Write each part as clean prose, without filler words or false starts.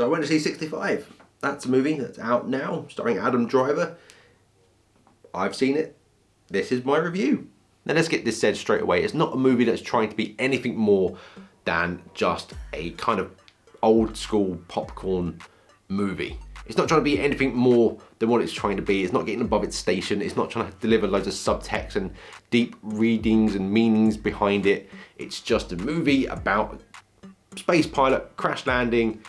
So I went to see 65. That's a movie that's out now, starring Adam Driver. I've seen it. This is my review. Now let's get this said straight away. It's not a movie that's trying to be anything more than just a kind of old school popcorn movie. It's not trying to be anything more than what it's trying to be. It's not getting above its station. It's not trying to deliver loads of subtext and deep readings and meanings behind it. It's just a movie about a space pilot crash landing,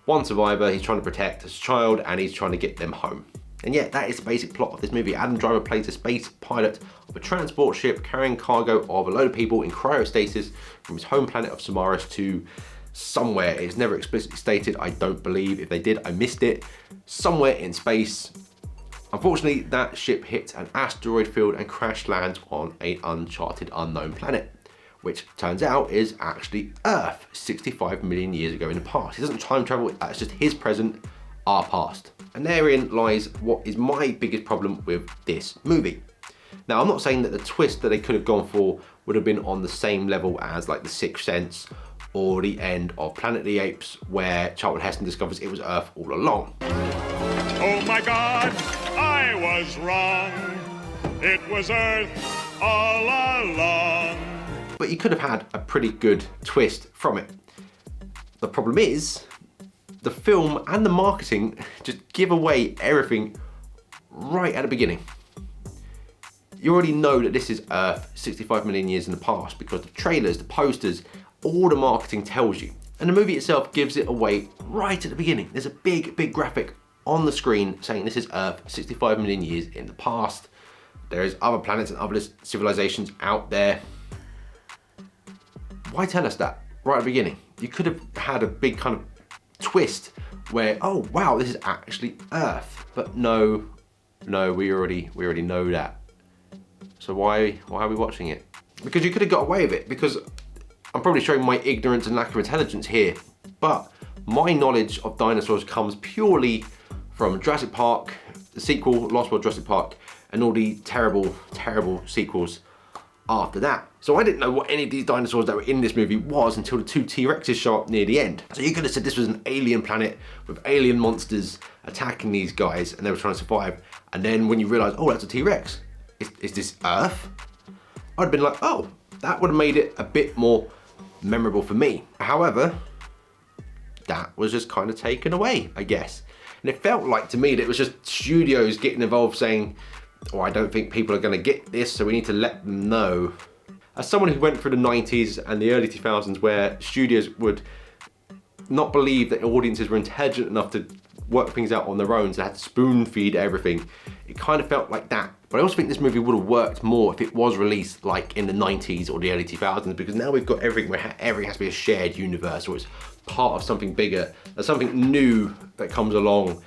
one survivor he's trying to protect as a child, and he's trying to get them home. And yeah, that is the basic plot of this movie. Adam Driver plays a space pilot of a transport ship carrying cargo of a load of people in cryostasis from his home planet of Samaras to somewhere. It's never explicitly stated, I don't believe. If they did, I missed it. Somewhere in space. Unfortunately, that ship hits an asteroid field and crash lands on an uncharted, unknown planet, which turns out is actually Earth, 65 million years ago in the past. He doesn't time travel, that's just his present, our past. And therein lies what is my biggest problem with this movie. Now, I'm not saying that the twist that they could have gone for would have been on the same level as like The Sixth Sense or the end of Planet of the Apes, where Charlton Heston discovers it was Earth all along. Oh my God, I was wrong. It was Earth all along. But you could have had a pretty good twist from it. The problem is, the film and the marketing just give away everything right at the beginning. You already know that this is Earth 65 million years in the past because the trailers, the posters, all the marketing tells you. And the movie itself gives it away right at the beginning. There's a big graphic on the screen saying this is Earth 65 million years in the past. There's other planets and other civilizations out there. Why tell us that right at the beginning? You could have had a big kind of twist where, oh wow, this is actually Earth. But no, we already know that. So why are we watching it? Because you could have got away with it, because I'm probably showing my ignorance and lack of intelligence here, but my knowledge of dinosaurs comes purely from Jurassic Park, the sequel, Lost World Jurassic Park, and all the terrible sequels after that. So I didn't know what any of these dinosaurs that were in this movie was until the two T-Rexes show up near the end. So you could have said this was an alien planet with alien monsters attacking these guys and they were trying to survive. And then when you realize, oh, that's a T-Rex. Is this Earth? I'd have been like, oh, that would have made it a bit more memorable for me. However, that was just kind of taken away, I guess. And it felt like to me that it was just studios getting involved saying, oh, I don't think people are going to get this, so we need to let them know. As someone who went through the 90s and the early 2000s where studios would not believe that audiences were intelligent enough to work things out on their own, so they had to spoon feed everything, it kind of felt like that. But I also think this movie would have worked more if it was released like in the 90s or the early 2000s, because now we've got everything where everything has to be a shared universe, or it's part of something bigger. There's something new that comes along.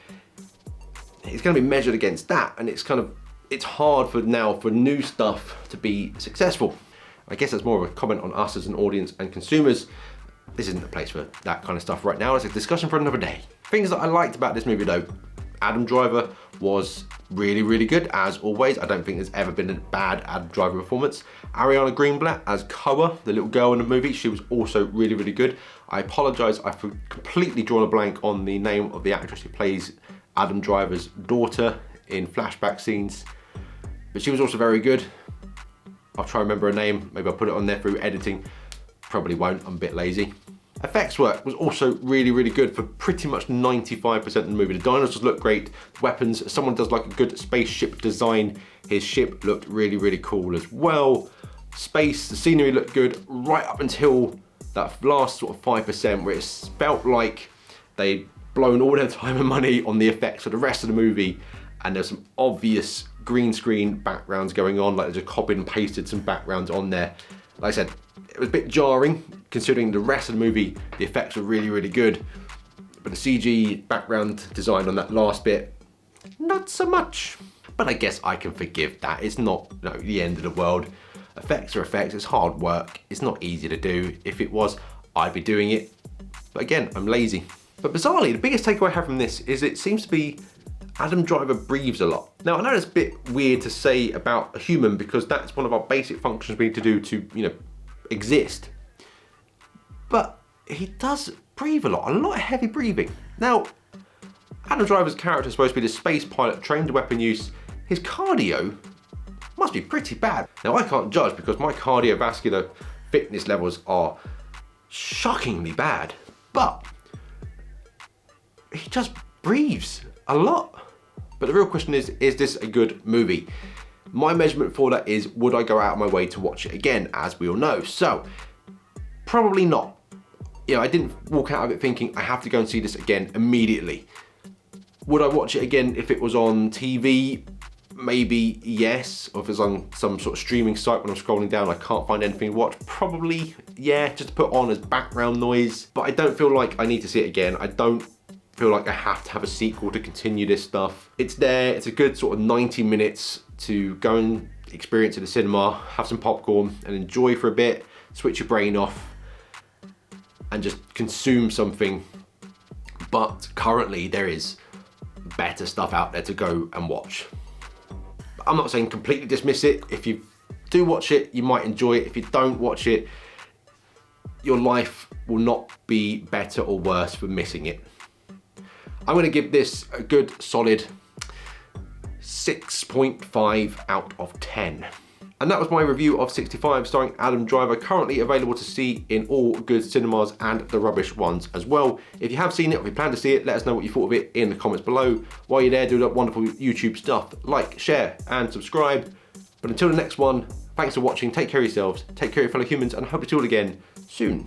It's going to be measured against that, and it's hard for now for new stuff to be successful. I guess that's more of a comment on us as an audience and consumers. This isn't the place for that kind of stuff right now. It's a discussion for another day. Things that I liked about this movie though, Adam Driver was really good as always. I don't think there's ever been a bad Adam Driver performance. Ariana Greenblatt as Koa, the little girl in the movie, she was also really good. I apologize, I've completely drawn a blank on the name of the actress who plays Adam Driver's daughter in flashback scenes, but she was also very good. I'll try and remember her name, maybe I'll put it on there through editing. Probably won't, I'm a bit lazy. Effects work was also really good for pretty much 95% of the movie. The dinosaurs look great, the weapons, someone does like a good spaceship design. His ship looked really cool as well. Space, the scenery looked good right up until that last sort of 5% where it felt like they'd blown all their time and money on the effects for the rest of the movie, and there's some obvious green screen backgrounds going on, like they just copied and pasted some backgrounds on there. Like I said, it was a bit jarring considering the rest of the movie, the effects were really good, but the CG background design on that last bit, not so much. But I guess I can forgive that. It's not the end of the world. Effects are effects, it's hard work, it's not easy to do. If it was, I'd be doing it. But again, I'm lazy. But bizarrely, the biggest takeaway I have from this is it seems to be Adam Driver breathes a lot. Now, I know it's a bit weird to say about a human because that's one of our basic functions we need to do to, exist. But he does breathe a lot of heavy breathing. Now, Adam Driver's character is supposed to be the space pilot trained to weapon use. His cardio must be pretty bad. Now, I can't judge because my cardiovascular fitness levels are shockingly bad, but he just breathes a lot. But the real question is this a good movie? My measurement for that is, would I go out of my way to watch it again, as we all know? So, probably not. You know, I didn't walk out of it thinking I have to go and see this again immediately. Would I watch it again if it was on TV? Maybe yes. Or if it's on some sort of streaming site when I'm scrolling down, I can't find anything to watch. Probably, yeah, just to put on as background noise. But I don't feel like I need to see it again. I don't feel like I have to have a sequel to continue this stuff. It's there, it's a good sort of 90 minutes to go and experience at the cinema, have some popcorn and enjoy for a bit, switch your brain off and just consume something. But currently there is better stuff out there to go and watch. I'm not saying completely dismiss it. If you do watch it, you might enjoy it. If you don't watch it, your life will not be better or worse for missing it. I'm going to give this a good solid 6.5 out of 10. And that was my review of 65 starring Adam Driver, currently available to see in all good cinemas and the rubbish ones as well. If you have seen it or if you plan to see it, let us know what you thought of it in the comments below. While you're there, do that wonderful YouTube stuff. Like, share and subscribe. But until the next one, thanks for watching, take care of yourselves, take care of your fellow humans, and I hope to see you all again soon.